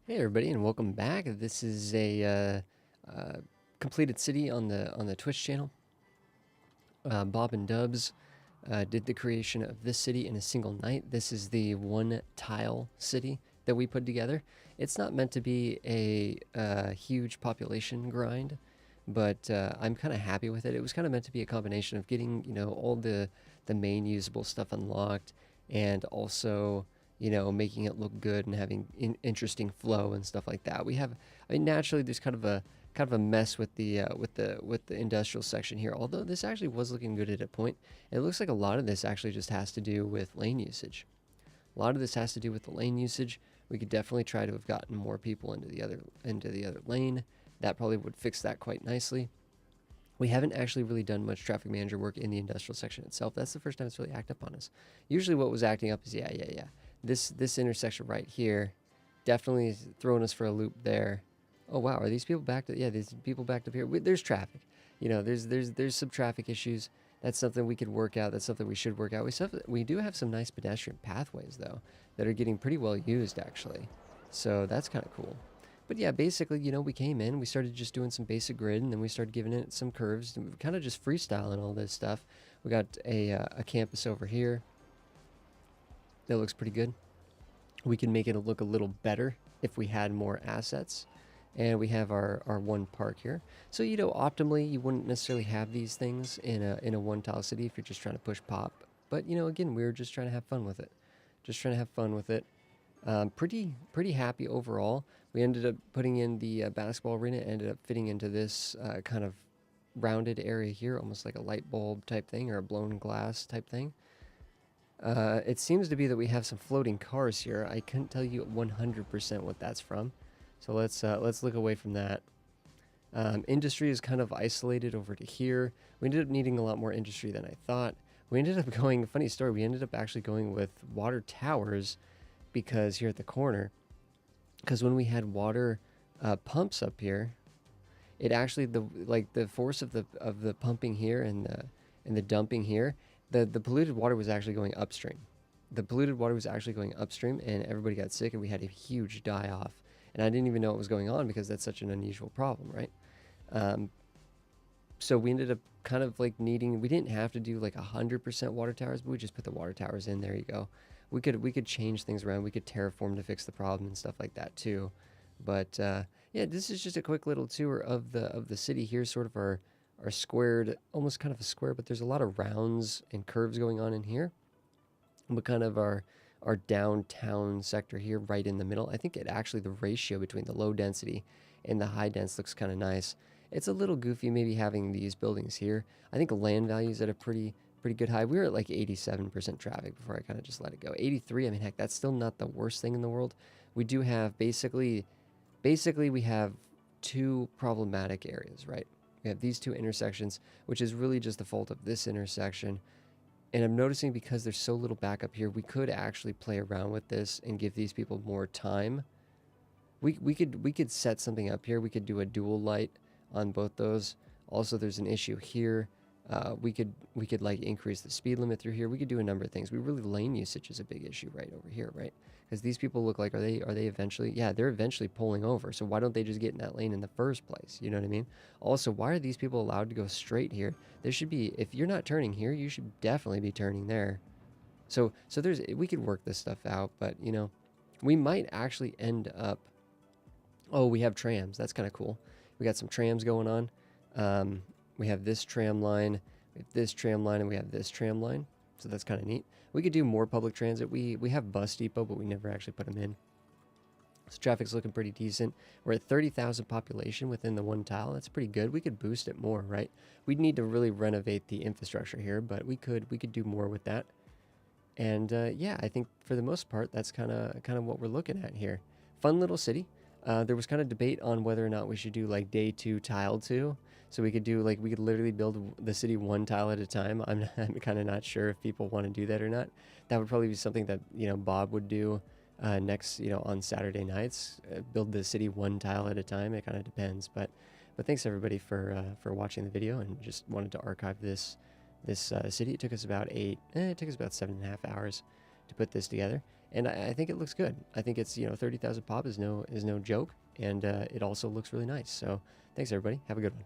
Hey everybody, and welcome back. This is a completed city on the Twitch channel. Bob and Dubs did the creation of this city in a single night. This is the one tile city that we put together. It's not meant to be a huge population grind, but I'm kind of happy with it. It was kind of meant to be a combination of getting all the main usable stuff unlocked, and also making it look good and having interesting flow and stuff like that. I mean, naturally, there's kind of a mess with the industrial section here. Although this actually was looking good at a point, it looks like a lot of this actually just has to do with lane usage. A lot of this has to do with the lane usage. We could definitely try to have gotten more people into the other lane. That probably would fix that quite nicely. We haven't actually really done much traffic manager work in the industrial section itself. That's the first time it's really acted up on us. Usually what was acting up is yeah. This intersection right here definitely throwing us for a loop there. Oh wow, are these people backed up? Yeah, these people backed up here. There's traffic. There's some traffic issues. That's something we could work out. That's something we should work out. We do have some nice pedestrian pathways though that are getting pretty well used actually. So that's kind of cool. But yeah, basically, we came in, we started just doing some basic grid, and then we started giving it some curves, and kind of just freestyling all this stuff. We got a campus over here that looks pretty good. We can make it look a little better if we had more assets. And we have our one park here. So, optimally, you wouldn't necessarily have these things in a one tile city if you're just trying to push pop. But, again, we were just trying to have fun with it. Just trying to have fun with it. Pretty happy overall. We ended up putting in the basketball arena. It ended up fitting into this kind of rounded area here, almost like a light bulb type thing or a blown glass type thing. It seems to be that we have some floating cars here. I couldn't tell you 100% what that's from, so let's look away from that. Industry is kind of isolated over to here. We ended up needing a lot more industry than I thought. We ended up going, funny story, we ended up actually going with water towers because here at the corner, because when we had water pumps up here, it actually the force of the pumping here and the dumping here, the polluted water was actually going upstream. The polluted water was actually going upstream, and everybody got sick, and we had a huge die off. And I didn't even know what was going on because that's such an unusual problem, right? So we ended up kind of like needing. We didn't have to do like 100% water towers, but we just put the water towers in. There you go. We could change things around. We could terraform to fix the problem and stuff like that too. But yeah, this is just a quick little tour of the city. Here's sort of our squared, almost kind of a square, but there's a lot of rounds and curves going on in here. But kind of our downtown sector here, right in the middle. I think the ratio between the low density and the high dense looks kind of nice. It's a little goofy maybe having these buildings here. I think land values at a pretty good high. We were at like 87% traffic before I kind of just let it go. 83, I mean, heck, that's still not the worst thing in the world. We do have basically we have two problematic areas, right? We have these two intersections, which is really just the fault of this intersection. And I'm noticing because there's so little backup here, we could actually play around with this and give these people more time. We could set something up here. We could do a dual light on both those. Also, there's an issue here. We could like increase the speed limit through here. We could do a number of things. Lane usage is a big issue right over here, right? Because these people look like, are they eventually, yeah, they're eventually pulling over. So why don't they just get in that lane in the first place? You know what I mean? Also, why are these people allowed to go straight here? There should be, if you're not turning here, you should definitely be turning there. So we could work this stuff out, but we might actually end up, oh, we have trams. That's kind of cool. We got some trams going on. We have this tram line, we have this tram line, and we have this tram line. So that's kind of neat. We could do more public transit. We have bus depot, but we never actually put them in. So traffic's looking pretty decent. We're at 30,000 population within the one tile. That's pretty good. We could boost it more, right? We'd need to really renovate the infrastructure here, but we could do more with that. And yeah, I think for the most part, that's kind of what we're looking at here. Fun little city. There was kind of debate on whether or not we should do like day 2 tile 2. So we could literally build the city one tile at a time. I'm kind of not sure if people want to do that or not. That would probably be something that Bob would do next on Saturday nights. Build the city one tile at a time. It kind of depends, but thanks everybody for watching the video, and just wanted to archive this city. It took us about 7.5 hours to put this together. and I think it looks good. I think it's 30,000 pop is no joke, and it also looks really nice. So thanks everybody. Have a good one.